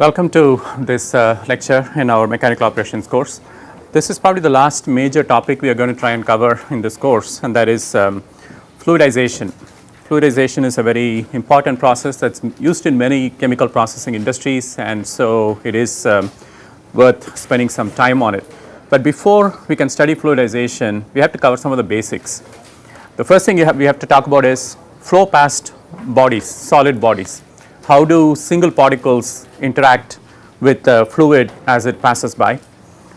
Welcome to this lecture in our mechanical operations course. This is probably the last major topic we are going to try and cover in this course, and that is fluidization. Fluidization is a very important process that's used in many chemical processing industries, and so it is worth spending some time on it. But before we can study fluidization, we have to cover some of the basics. The first thing we have to talk about is flow past bodies, solid bodies. How do single particles interact with the fluid as it passes by?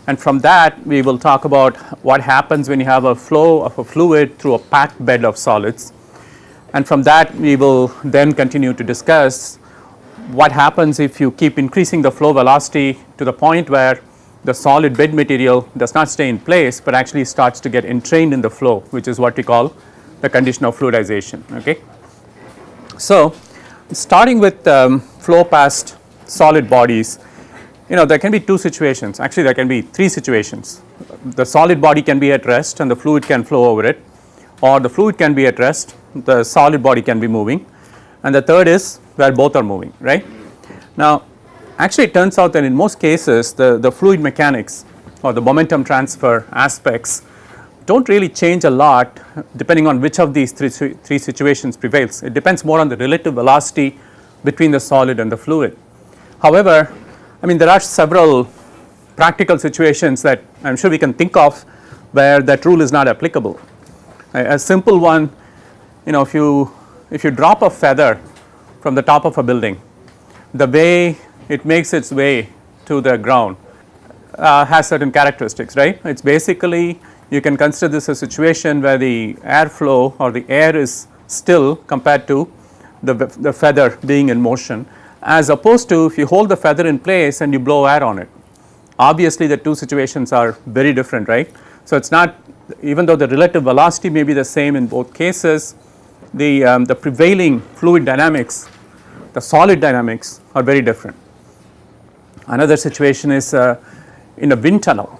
And from that, we will talk about what happens when you have a flow of a fluid through a packed bed of solids. And from that, we will then continue to discuss what happens if you keep increasing the flow velocity to the point where the solid bed material does not stay in place, but actually starts to get entrained in the flow, which is what we call the condition of fluidization. Okay? So, starting with flow past solid bodies, there can be two situations. Actually, there can be three situations. The solid body can be at rest and the fluid can flow over it, or the fluid can be at rest, the solid body can be moving, and the third is where both are moving, right? Now, actually it turns out that in most cases the fluid mechanics or the momentum transfer aspects don't really change a lot depending on which of these three situations prevails. It depends more on the relative velocity between the solid and the fluid. However, there are several practical situations that I am sure we can think of where that rule is not applicable. A simple one, if you drop a feather from the top of a building, the way it makes its way to the ground has certain characteristics, right? It's basically, you can consider this a situation where the airflow or the air is still compared to the feather being in motion, as opposed to if you hold the feather in place and you blow air on it. Obviously, the two situations are very different, right? So, it's not, even though the relative velocity may be the same in both cases, the prevailing fluid dynamics, the solid dynamics are very different. Another situation is in a wind tunnel.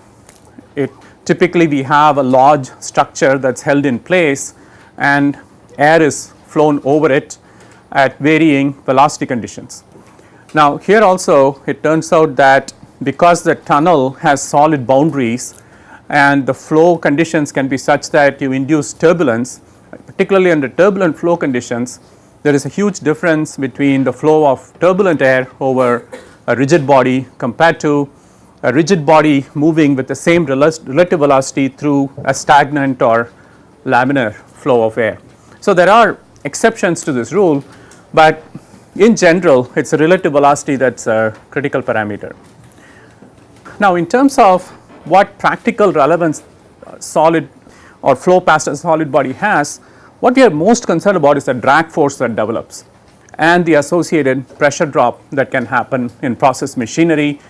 Typically, we have a large structure that's held in place and air is flown over it at varying velocity conditions. Now, here also it turns out that because the tunnel has solid boundaries and the flow conditions can be such that you induce turbulence, particularly under turbulent flow conditions, there is a huge difference between the flow of turbulent air over a rigid body compared to a rigid body moving with the same relative velocity through a stagnant or laminar flow of air. So, there are exceptions to this rule, but in general it is a relative velocity that is a critical parameter. Now, in terms of what practical relevance solid or flow past a solid body has, what we are most concerned about is the drag force that develops and the associated pressure drop that can happen in process machinery,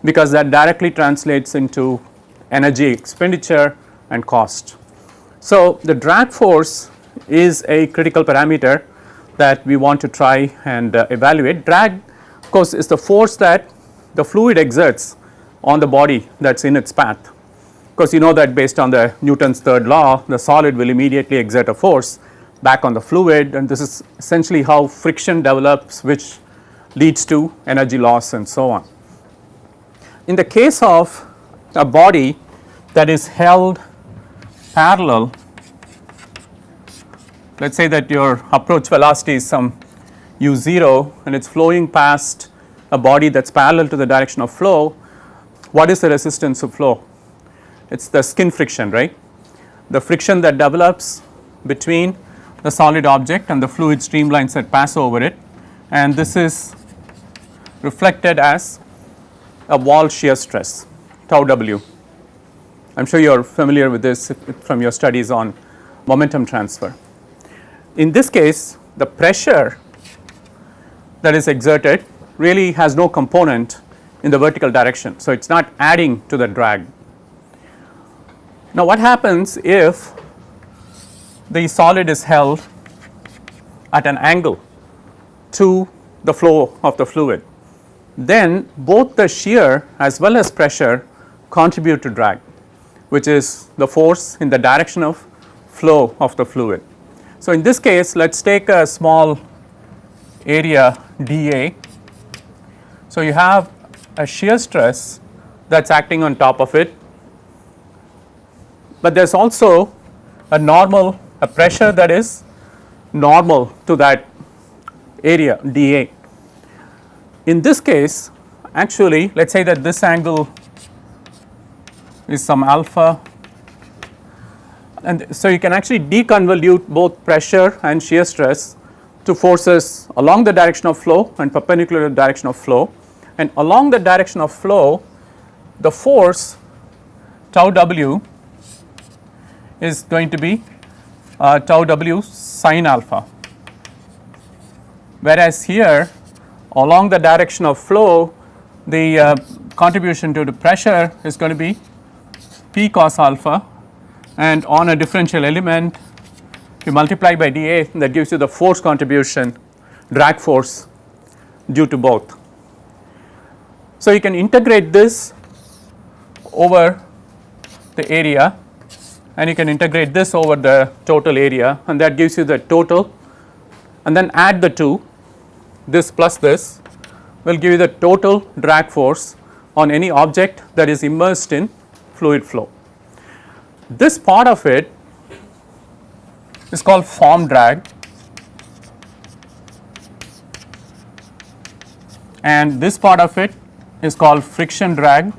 because that directly translates into energy expenditure and cost. So, the drag force is a critical parameter that we want to try and evaluate. Drag, of course, is the force that the fluid exerts on the body that is in its path. Of course, you know that based on the Newton's third law, the solid will immediately exert a force back on the fluid, and this is essentially how friction develops, which leads to energy loss and so on. In the case of a body that is held parallel, let us say that your approach velocity is some u0 and it is flowing past a body that is parallel to the direction of flow, what is the resistance of flow? It is the skin friction, right? The friction that develops between the solid object and the fluid streamlines that pass over it, and this is reflected as a wall shear stress, tau w. I am sure you are familiar with this from your studies on momentum transfer. In this case, the pressure that is exerted really has no component in the vertical direction. So, it is not adding to the drag. Now, what happens if the solid is held at an angle to the flow of the fluid? Then both the shear as well as pressure contribute to drag, which is the force in the direction of flow of the fluid. So, in this case, let us take a small area dA So, you have a shear stress that is acting on top of it, but there is also a pressure that is normal to that area dA. In this case, actually let us say that this angle is some alpha, and so you can actually deconvolute both pressure and shear stress to forces along the direction of flow and perpendicular to the direction of flow, and along the direction of flow the force tau w is going to be tau w sin alpha, whereas here along the direction of flow the contribution to the pressure is going to be p cos alpha, and on a differential element you multiply by dA, that gives you the force contribution, drag force due to both. So, you can integrate this over the area and you can integrate this over the total area, and that gives you the total, and then add the two, this plus this will give you the total drag force on any object that is immersed in fluid flow. This part of it is called form drag, and this part of it is called friction drag,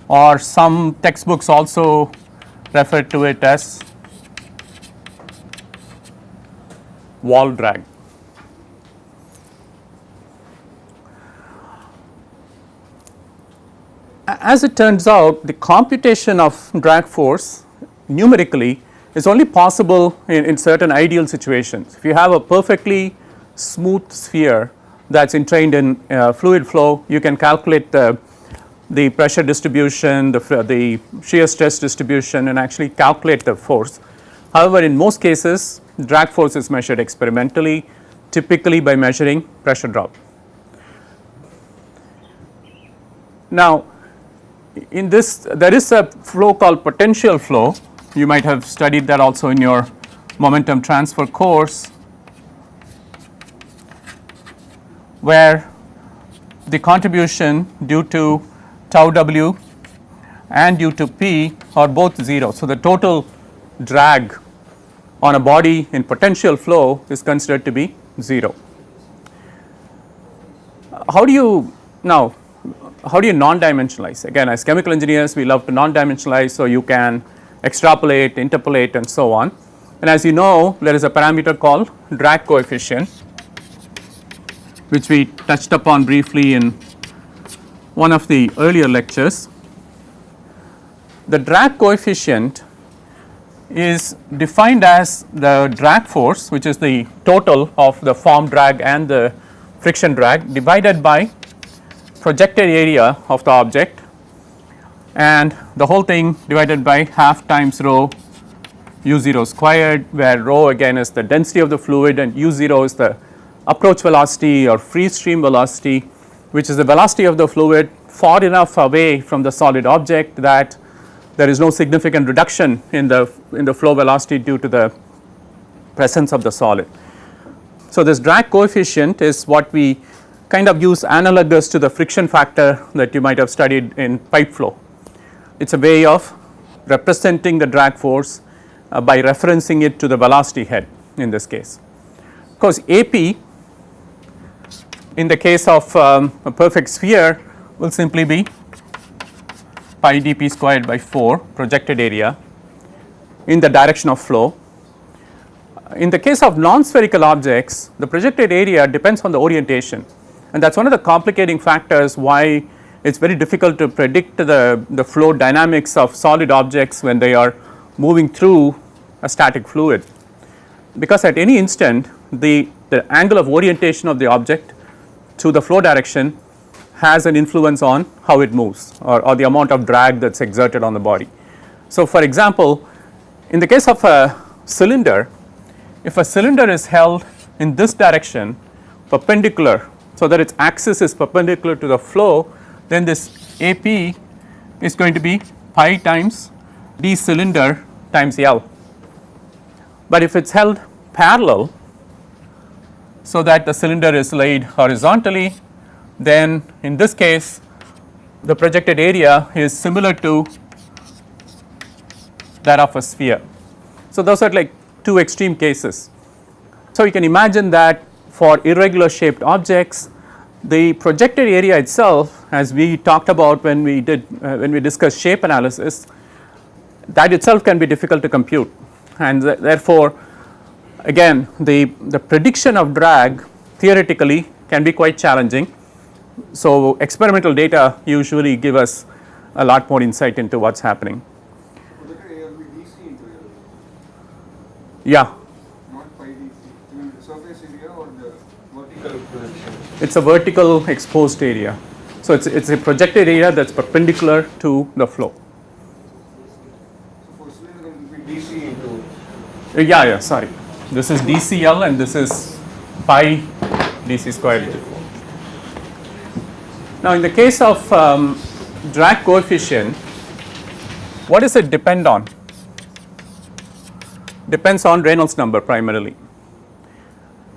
or some textbooks also refer to it as wall drag. As it turns out, the computation of drag force numerically is only possible in certain ideal situations. If you have a perfectly smooth sphere that is entrained in fluid flow, you can calculate the pressure distribution, the shear stress distribution, and actually calculate the force. However, in most cases drag force is measured experimentally, typically by measuring pressure drop. Now, in this there is a flow called potential flow. You might have studied that also in your momentum transfer course, where the contribution due to tau w and due to p are both 0. So, the total drag on a body in potential flow is considered to be 0. How do you non-dimensionalize? Again, as chemical engineers we love to non-dimensionalize, so you can extrapolate, interpolate and so on. And as you know, there is a parameter called drag coefficient, which we touched upon briefly in one of the earlier lectures. The drag coefficient is defined as the drag force, which is the total of the form drag and the friction drag, divided by projected area of the object, and the whole thing divided by half times rho u0 squared, where rho again is the density of the fluid and u0 is the approach velocity or free stream velocity, which is the velocity of the fluid far enough away from the solid object that there is no significant reduction in the flow velocity due to the presence of the solid. So, this drag coefficient is what we kind of use analogous to the friction factor that you might have studied in pipe flow. It is a way of representing the drag force by referencing it to the velocity head in this case. Of course, AP in the case of a perfect sphere will simply be pi dp squared by 4 projected area in the direction of flow. In the case of non-spherical objects, the projected area depends on the orientation, and that is one of the complicating factors why it is very difficult to predict the flow dynamics of solid objects when they are moving through a static fluid, because at any instant the angle of orientation of the object to the flow direction has an influence on how it moves or the amount of drag that is exerted on the body. So, for example, in the case of a cylinder, if a cylinder is held in this direction perpendicular, so that its axis is perpendicular to the flow, then this AP is going to be pi times d cylinder times L. But if it is held parallel, so that the cylinder is laid horizontally, then in this case the projected area is similar to that of a sphere. So, those are like two extreme cases. So, you can imagine that for irregular shaped objects, the projected area itself, as we talked about when we discussed shape analysis, that itself can be difficult to compute, and therefore again the prediction of drag theoretically can be quite challenging. So, experimental data usually give us a lot more insight into what is happening. Yeah. Not pi dc. I mean the surface area or the vertical projection? It's a vertical exposed area. So, it's a projected area that is perpendicular to the flow. So for cylinder it will be dc into. Yeah, sorry. This is dCl and this is pi dc squared. Now, in the case of drag coefficient, what does it depend on? Depends on Reynolds number primarily,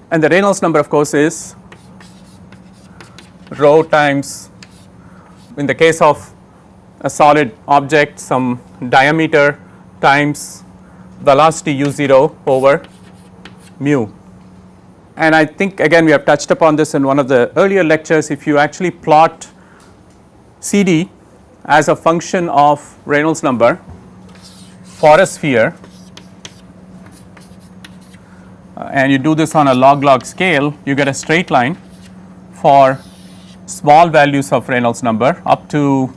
and the Reynolds number of course is rho times, in the case of a solid object, some diameter times velocity u0 over mu. And I think again we have touched upon this in one of the earlier lectures. If you actually plot CD as a function of Reynolds number for a sphere, and you do this on a log scale, you get a straight line for small values of Reynolds number up to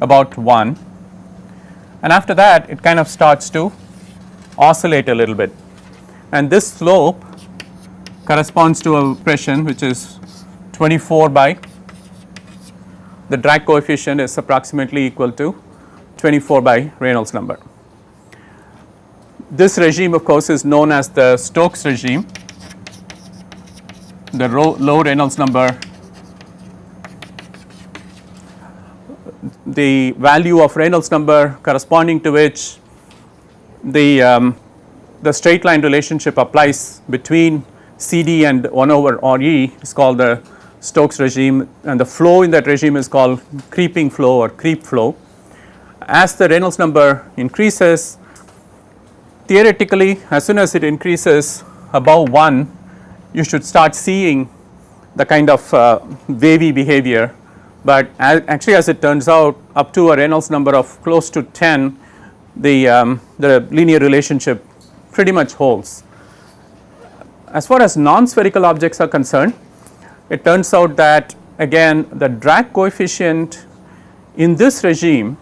about 1, and after that it kind of starts to oscillate a little bit, and this slope corresponds to a pressure which is 24 by the drag coefficient is approximately equal to 24 by Reynolds number. This regime of course is known as the Stokes regime. The low Reynolds number, the value of Reynolds number corresponding to which the straight line relationship applies between CD and 1 over RE is called the Stokes regime, and the flow in that regime is called creeping flow or creep flow. As the Reynolds number increases, theoretically as soon as it increases above 1, you should start seeing the kind of wavy behavior, but actually as it turns out, up to a Reynolds number of close to 10, the linear relationship pretty much holds. As far as non-spherical objects are concerned, it turns out that again the drag coefficient in this regime,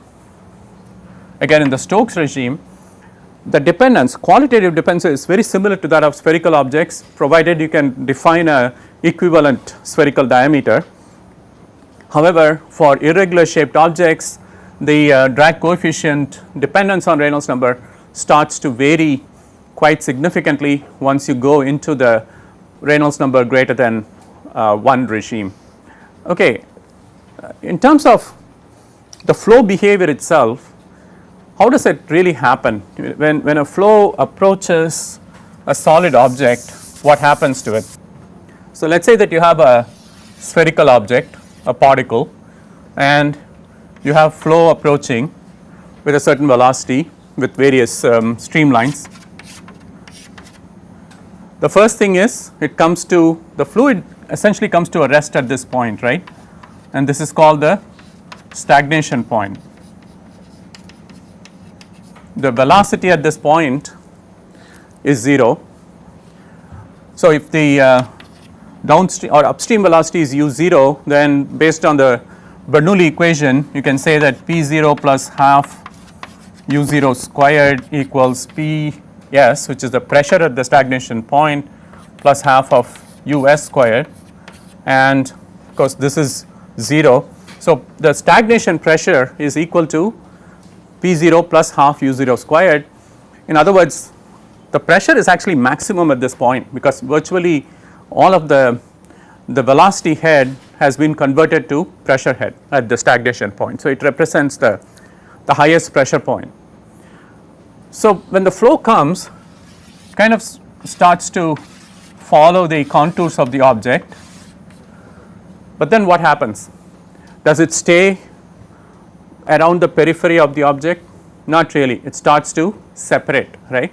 again in the Stokes regime, the dependence, qualitative dependence is very similar to that of spherical objects, provided you can define a equivalent spherical diameter. However, for irregular shaped objects, the drag coefficient dependence on Reynolds number starts to vary quite significantly once you go into the Reynolds number greater than 1 regime. Okay. In terms of the flow behavior itself, how does it really happen? When a flow approaches a solid object, what happens to it? So, let us say that you have a spherical object, a particle, and you have flow approaching with a certain velocity with various streamlines. The first thing is it comes to the fluid essentially comes to a rest at this point, right, and this is called the stagnation point. The velocity at this point is 0. So, if the downstream or upstream velocity is u0, then based on the Bernoulli equation you can say that p0 plus half u0 squared equals ps, which is the pressure at the stagnation point, plus half of us squared, and of course this is 0. So, the stagnation pressure is equal to p0 plus half u0 squared. In other words, the pressure is actually maximum at this point, because virtually all of the velocity head has been converted to pressure head at the stagnation point. So, it represents the highest pressure point. So, when the flow comes, kind of starts to follow the contours of the object, but then what happens? Does it stay around the periphery of the object? Not really, it starts to separate, right.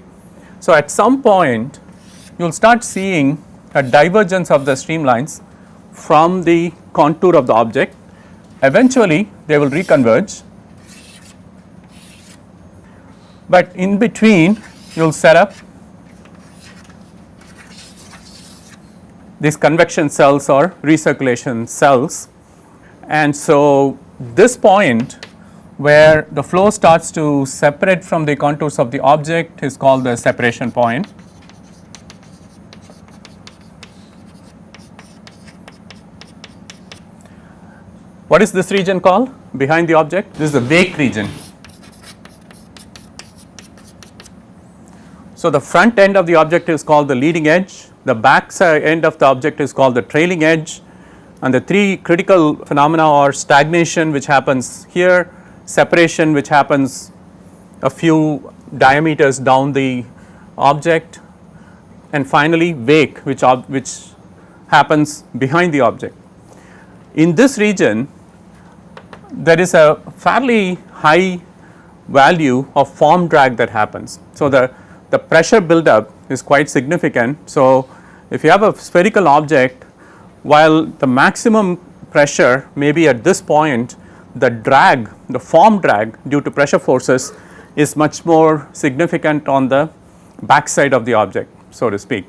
So, at some point you will start seeing a divergence of the streamlines from the contour of the object. Eventually they will reconverge, but in between you will set up these convection cells or recirculation cells. And so, this point where the flow starts to separate from the contours of the object is called the separation point. What is this region called behind the object? This is the wake region. So, the front end of the object is called the leading edge, the back end of the object is called the trailing edge, and the three critical phenomena are stagnation, which happens here, separation, which happens a few diameters down the object, and finally wake, which happens behind the object. In this region there is a fairly high value of form drag that happens. So, the pressure buildup is quite significant. So, if you have a spherical object, while the maximum pressure may be at this point, the drag, the form drag due to pressure forces is much more significant on the back side of the object, so to speak.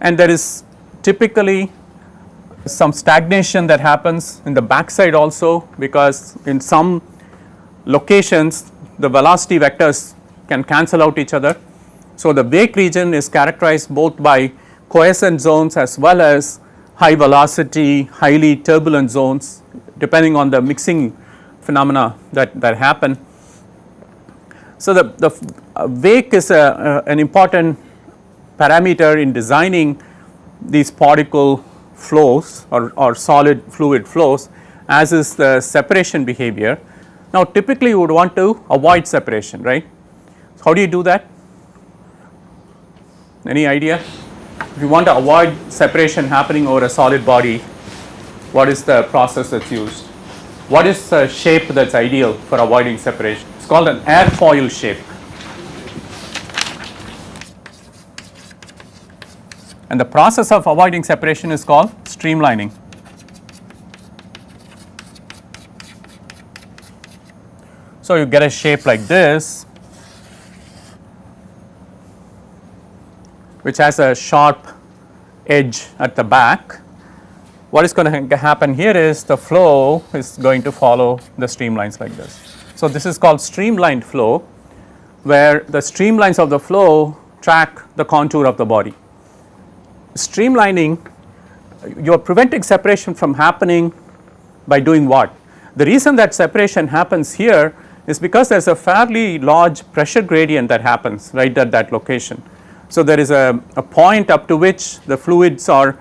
And there is typically some stagnation that happens in the back side also, because in some locations the velocity vectors can cancel out each other. So, the wake region is characterized both by quiescent zones as well as high velocity, highly turbulent zones, depending on the mixing phenomena that happen. So, the wake is an important parameter in designing these particle flows or solid fluid flows, as is the separation behavior. Now, typically you would want to avoid separation, right. So, how do you do that? Any idea? If you want to avoid separation happening over a solid body, what is the process that is used? What is the shape that is ideal for avoiding separation? It is called an airfoil shape. And the process of avoiding separation is called streamlining. So, you get a shape like this, which has a sharp edge at the back. What is going to happen here is the flow is going to follow the streamlines like this. So, this is called streamlined flow, where the streamlines of the flow track the contour of the body. Streamlining, you are preventing separation from happening by doing what? The reason that separation happens here is because there is a fairly large pressure gradient that happens right at that location. So, there is a point up to which the fluids are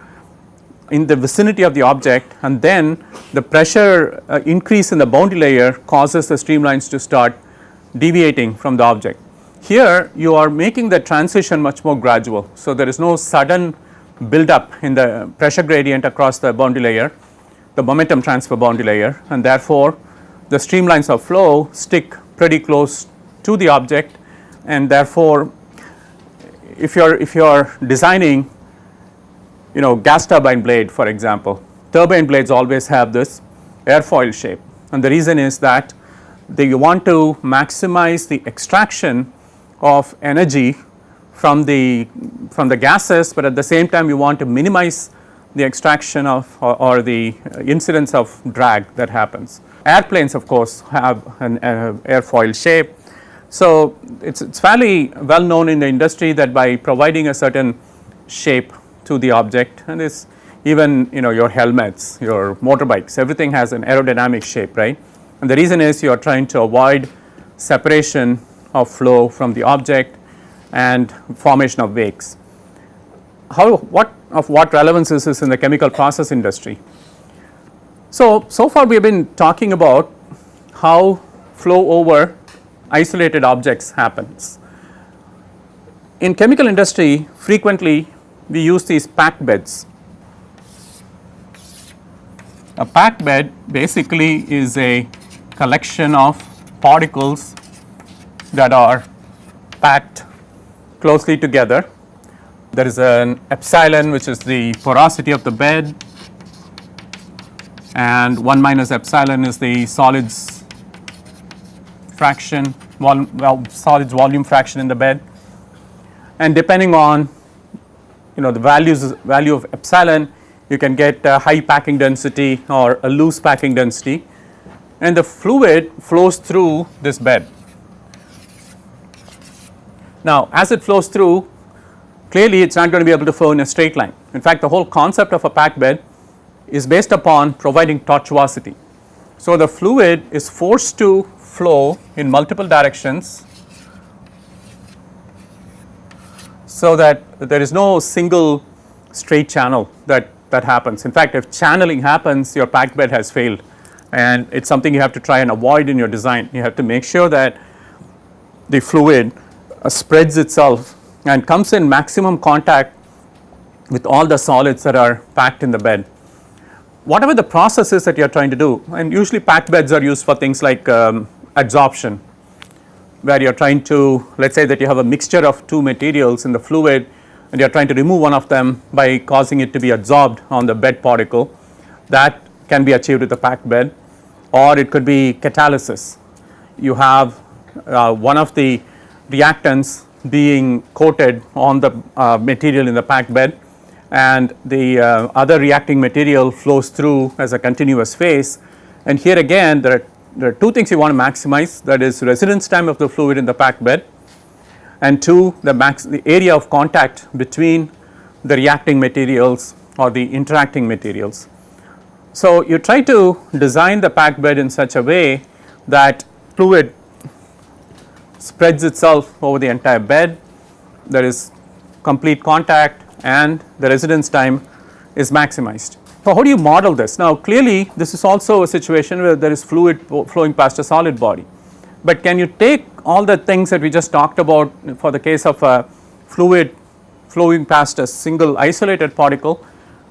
in the vicinity of the object, and then the pressure increase in the boundary layer causes the streamlines to start deviating from the object. Here you are making the transition much more gradual. So, there is no sudden build up in the pressure gradient across the boundary layer, the momentum transfer boundary layer, and therefore, the streamlines of flow stick pretty close to the object, and therefore, if you are designing gas turbine blade, for example, turbine blades always have this airfoil shape, and the reason is that you want to maximize the extraction of energy from the gases, but at the same time you want to minimize the extraction of or the incidence of drag that happens. Airplanes of course have an airfoil shape. So, it is fairly well known in the industry that by providing a certain shape to the object, and is even your helmets, your motorbikes, everything has an aerodynamic shape, right. And the reason is you are trying to avoid separation of flow from the object and formation of wakes. What relevance is this in the chemical process industry? So far we have been talking about how flow over isolated objects happens. in chemical industry frequently we use these packed beds. A packed bed basically is a collection of particles that are packed closely together. There is an epsilon, which is the porosity of the bed, and 1 minus epsilon is the solids fraction, solids volume fraction in the bed. And depending on the value of epsilon, you can get a high packing density or a loose packing density, and the fluid flows through this bed. Now, as it flows through, clearly it's not going to be able to flow in a straight line. In fact, the whole concept of a packed bed is based upon providing tortuosity. So, the fluid is forced to flow in multiple directions so that there is no single straight channel that happens. In fact, if channeling happens, your packed bed has failed, and it's something you have to try and avoid in your design. You have to make sure that the fluid spreads itself and comes in maximum contact with all the solids that are packed in the bed. Whatever the process is that you are trying to do, and usually packed beds are used for things like adsorption, where you are trying to, let's say that you have a mixture of two materials in the fluid and you are trying to remove one of them by causing it to be adsorbed on the bed particle. That can be achieved with a packed bed, or it could be catalysis. You have one of the reactants being coated on the material in the packed bed, and the other reacting material flows through as a continuous phase. And here again there are two things you want to maximize, that is residence time of the fluid in the packed bed, and two, the area of contact between the reacting materials or the interacting materials. So, you try to design the packed bed in such a way that fluid spreads itself over the entire bed, there is complete contact, and the residence time is maximized. So, how do you model this? Now, clearly this is also a situation where there is fluid flowing past a solid body, but can you take all the things that we just talked about for the case of a fluid flowing past a single isolated particle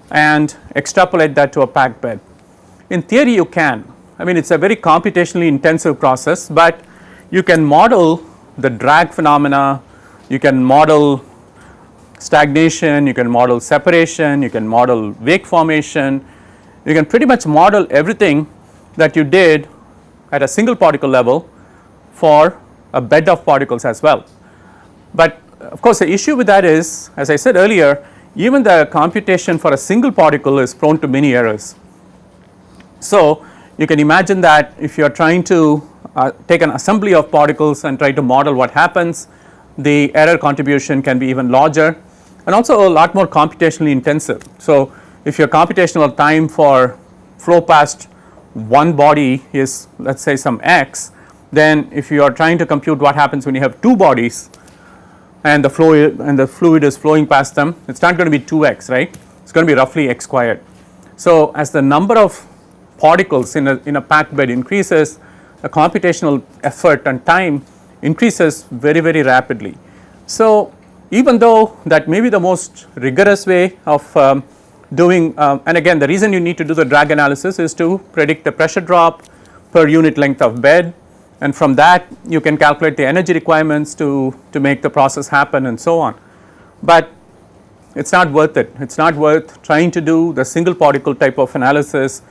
and extrapolate that to a packed bed? In theory you can. I mean, it's a very computationally intensive process, but you can model the drag phenomena, you can model stagnation, you can model separation, you can model wake formation, you can pretty much model everything that you did at a single particle level for a bed of particles as well. But of course, the issue with that is, as I said earlier, even the computation for a single particle is prone to many errors. So, you can imagine that if you are trying to take an assembly of particles and try to model what happens, the error contribution can be even larger and also a lot more computationally intensive. So, if your computational time for flow past one body is, let us say, some x, then if you are trying to compute what happens when you have two bodies and the fluid is flowing past them, it is not going to be 2x, right, it is going to be roughly x squared. So, as the number of particles in a packed bed increases, the computational effort and time increases very, very rapidly. So, even though that may be the most rigorous way of doing, and again the reason you need to do the drag analysis is to predict the pressure drop per unit length of bed, and from that you can calculate the energy requirements to make the process happen and so on. But it is not worth it. It is not worth trying to do the single particle type of analysis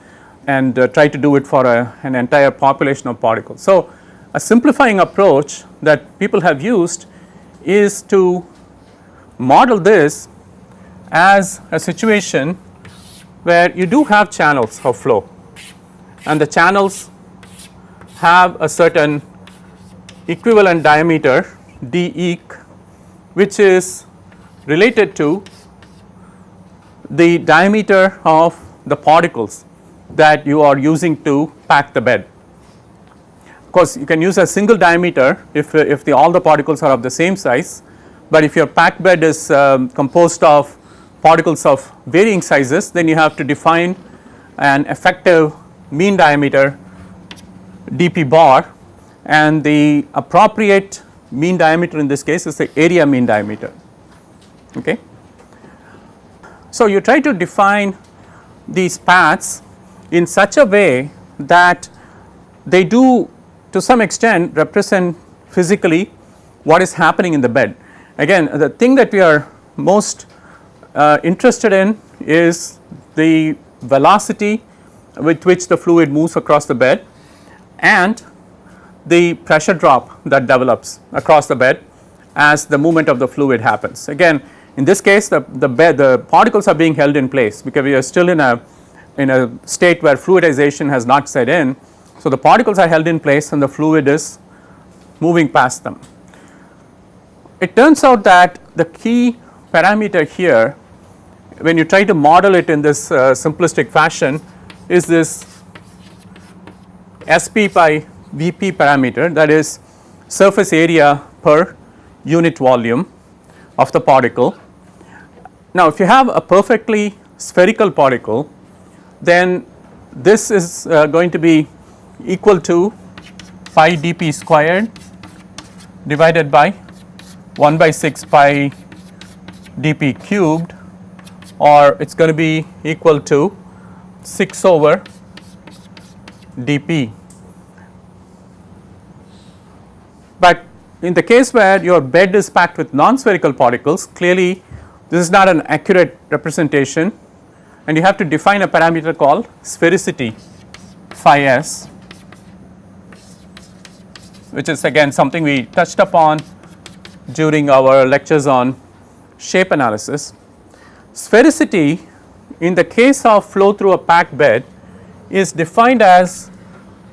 and try to do it for an entire population of particles. So, a simplifying approach that people have used is to model this as a situation where you do have channels of flow, and the channels have a certain equivalent diameter d eq, which is related to the diameter of the particles that you are using to pack the bed. Of course, you can use a single diameter if all the particles are of the same size, but if your packed bed is composed of particles of varying sizes, then you have to define an effective mean diameter dp bar, and the appropriate mean diameter in this case is the area mean diameter. Okay. So, you try to define these paths in such a way that they do to some extent represent physically what is happening in the bed. Again, the thing that we are most interested in is the velocity with which the fluid moves across the bed and the pressure drop that develops across the bed as the movement of the fluid happens. Again, in this case the particles are being held in place because we are still in a state where fluidization has not set in. So, the particles are held in place and the fluid is moving past them. It turns out that the key parameter here, when you try to model it in this simplistic fashion, is this SP by Vp parameter, that is surface area per unit volume of the particle. Now, if you have a perfectly spherical particle, then this is going to be equal to pi dp squared divided by 1 by 6 pi dp cubed, or it is going to be equal to 6 over dp. But in the case where your bed is packed with non-spherical particles, clearly this is not an accurate representation and you have to define a parameter called sphericity phi s, which is again something we touched upon during our lectures on shape analysis. Sphericity in the case of flow through a packed bed is defined as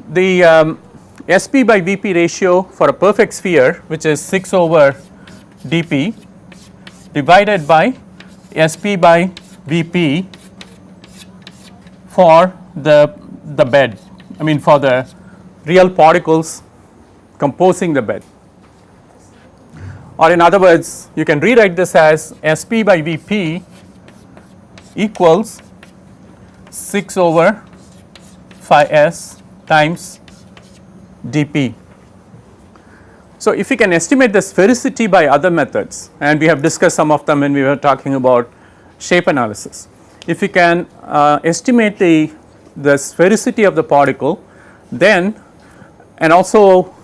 the SP by Vp ratio for a perfect sphere, which is 6 over dp divided by SP by Vp for the bed, I mean for the real particles composing the bed. Or in other words, you can rewrite this as SP by Vp equals 6 over phi s times dp. So, if we can estimate the sphericity by other methods, and we have discussed some of them when we were talking about shape analysis. If we can estimate the sphericity of the particle, then and also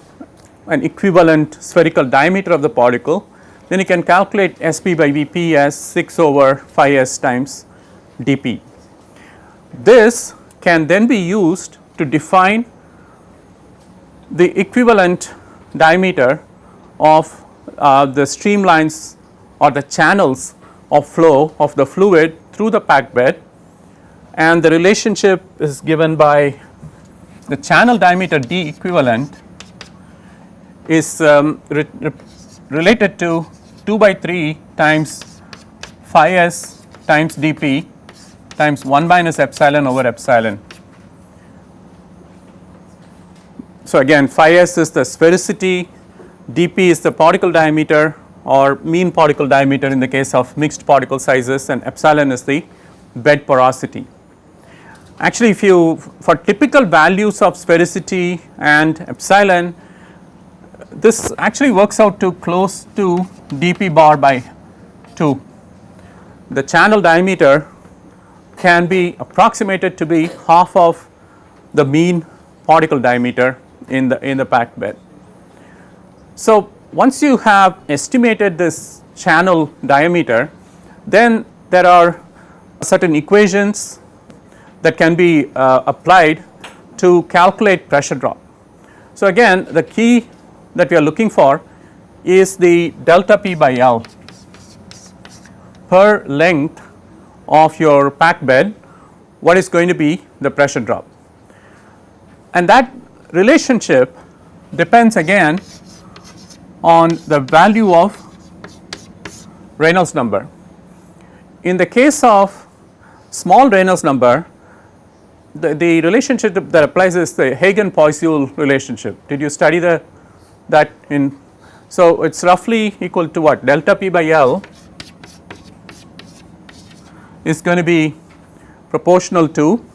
an equivalent spherical diameter of the particle, then you can calculate SP by Vp as 6 over phi s times dp. This can then be used to define the equivalent diameter of the streamlines or the channels of flow of the fluid through the packed bed, and the relationship is given by the channel diameter D equivalent is related to 2 by 3 times phi s times dp times 1 minus epsilon over epsilon. So, again phi s is the sphericity, dp is the particle diameter or mean particle diameter in the case of mixed particle sizes, and epsilon is the bed porosity. Actually, if you for typical values of sphericity and epsilon, this actually works out to close to dp bar by 2. The channel diameter can be approximated to be half of the mean particle diameter in the packed bed. So, once you have estimated this channel diameter, then there are certain equations that can be applied to calculate pressure drop. So, again the key that we are looking for is the delta P by L per length of your packed bed, what is going to be the pressure drop, and that relationship depends again on the value of Reynolds number. In the case of small Reynolds number, the relationship that applies is the Hagen-Poiseuille relationship. Did you study that in? So, it is roughly equal to what? Delta P by L is going to be proportional to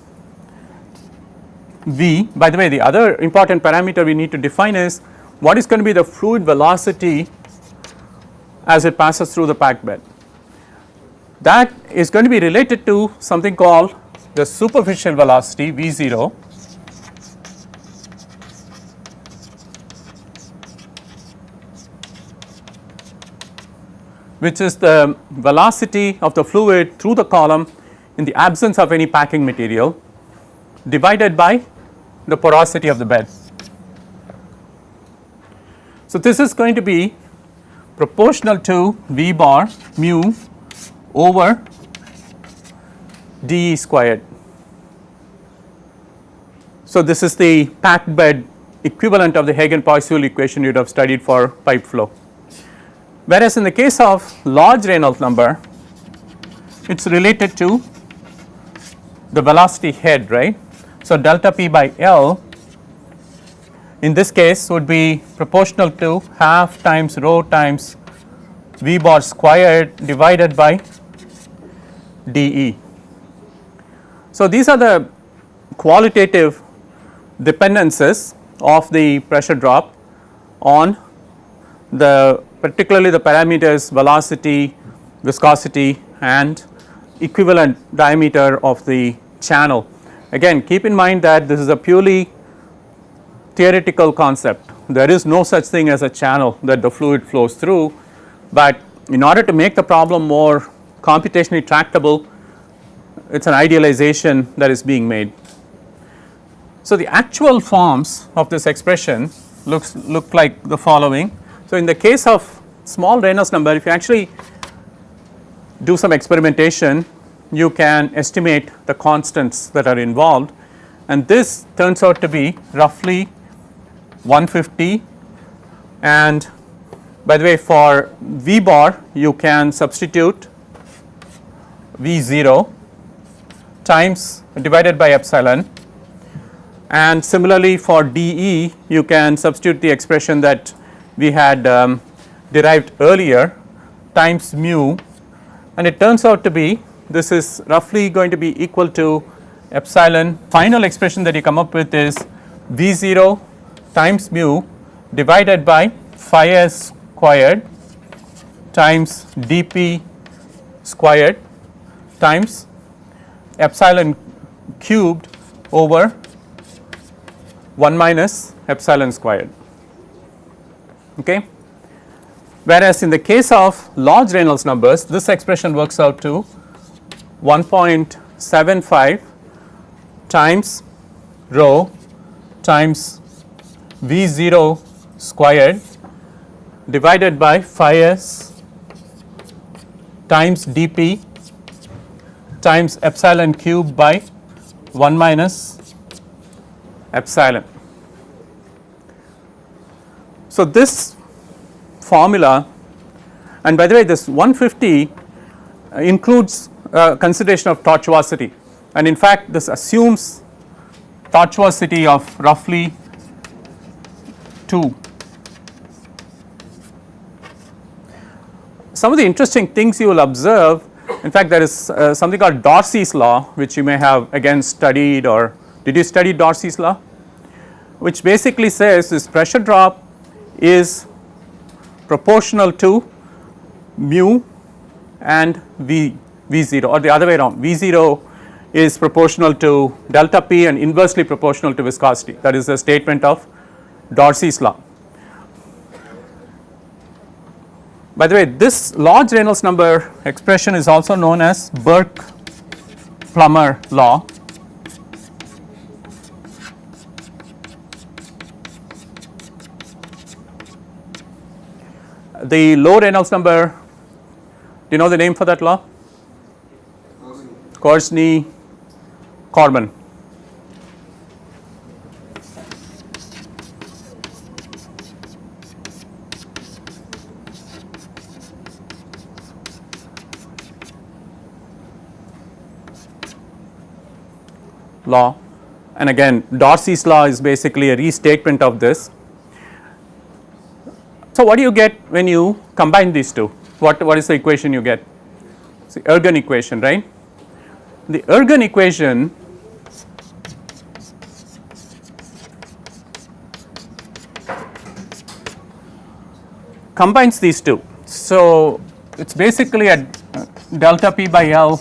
V. By the way, the other important parameter we need to define is what is going to be the fluid velocity as it passes through the packed bed. That is going to be related to something called the superficial velocity V0, which is the velocity of the fluid through the column in the absence of any packing material, divided by the porosity of the bed. So, this is going to be proportional to V bar mu over dE squared. So, this is the packed bed equivalent of the Hagen-Poiseuille equation you would have studied for pipe flow. Whereas, in the case of large Reynolds number, it is related to the velocity head, right. So, delta P by L in this case would be proportional to half times rho times V bar squared divided by dE. So, these are the qualitative dependencies of the pressure drop on the particularly the parameters velocity, viscosity and equivalent diameter of the channel. Again, keep in mind that this is a purely theoretical concept. There is no such thing as a channel that the fluid flows through, but in order to make the problem more computationally tractable, it is an idealization that is being made. So, the actual forms of this expression look like the following. So, in the case of small Reynolds number, if you actually do some experimentation, you can estimate the constants that are involved, and this turns out to be roughly 150. And by the way, for V bar you can substitute V0 times divided by epsilon, and similarly for dE you can substitute the expression that we had derived earlier times mu, and it turns out to be this is roughly going to be equal to epsilon. Final expression that you come up with is V0 times mu divided by phi s squared times dP squared times epsilon cubed over 1 minus epsilon squared. Okay. Whereas, in the case of large Reynolds numbers, this expression works out to 1.75 times rho times V0 squared divided by phi s times dP times epsilon cubed by 1 minus epsilon. So, this formula, and by the way this 150 includes consideration of tortuosity, and in fact this assumes tortuosity of roughly 2. Some of the interesting things you will observe, in fact there is something called Darcy's law, which you may have again studied, or did you study Darcy's law, which basically says this pressure drop is proportional to mu and V0, or the other way around, V0 is proportional to delta P and inversely proportional to viscosity. That is the statement of Darcy's law. By the way, this large Reynolds number expression is also known as Burke-Plummer law. The low Reynolds number, do you know the name for that law? Korsney-Korman. Law, and again Darcy's law is basically a restatement of this. So, what do you get when you combine these two? What is the equation you get? It's the Ergun equation, right? The Ergun equation combines these two. So, it is basically at delta P by L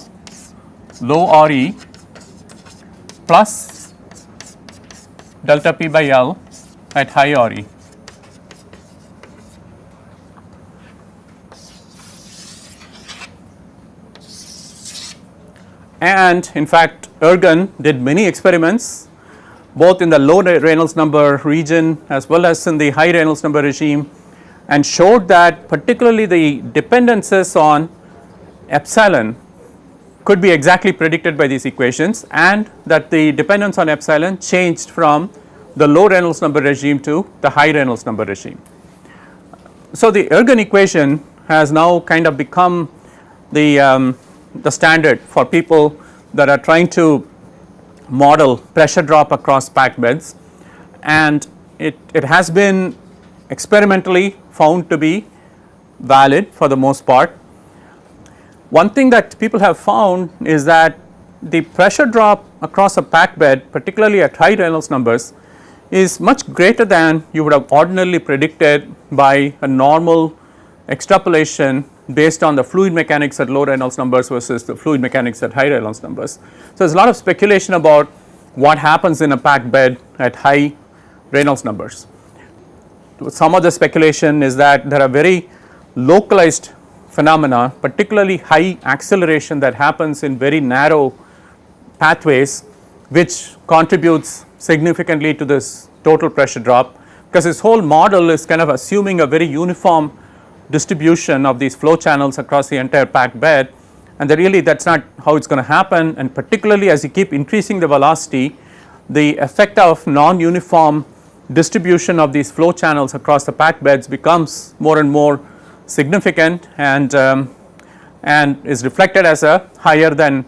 low RE plus delta P by L at high RE. And in fact, Ergen did many experiments both in the low Reynolds number region as well as in the high Reynolds number regime, and showed that particularly the dependencies on epsilon could be exactly predicted by these equations, and that the dependence on epsilon changed from the low Reynolds number regime to the high Reynolds number regime. So, the Ergen equation has now kind of become the standard for people that are trying to model pressure drop across packed beds, and it has been experimentally found to be valid for the most part. One thing that people have found is that the pressure drop across a packed bed, particularly at high Reynolds numbers, is much greater than you would have ordinarily predicted by a normal extrapolation based on the fluid mechanics at low Reynolds numbers versus the fluid mechanics at high Reynolds numbers. So, there is a lot of speculation about what happens in a packed bed at high Reynolds numbers. Some of the speculation is that there are very localized phenomena, particularly high acceleration that happens in very narrow pathways, which contributes significantly to this total pressure drop, because this whole model is kind of assuming a very uniform distribution of these flow channels across the entire packed bed, and that is not how it is going to happen. And particularly as you keep increasing the velocity, the effect of non-uniform distribution of these flow channels across the packed beds becomes more and more significant, and is reflected as a higher than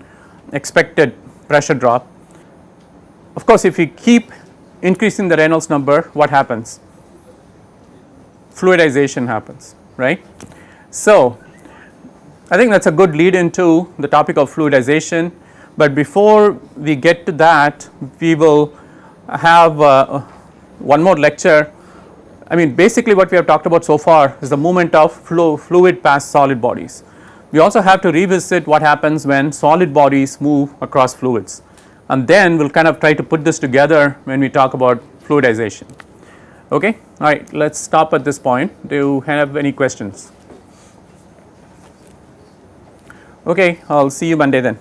expected pressure drop. Of course, if you keep increasing the Reynolds number, what happens? Fluidization happens, right? So, I think that is a good lead into the topic of fluidization, but before we get to that, we will have one more lecture. I mean, basically what we have talked about so far is the movement of fluid past solid bodies. We also have to revisit what happens when solid bodies move across fluids, and then we will kind of try to put this together when we talk about fluidization. Okay, all right, let us stop at this point. Do you have any questions? Okay, I will see you Monday then.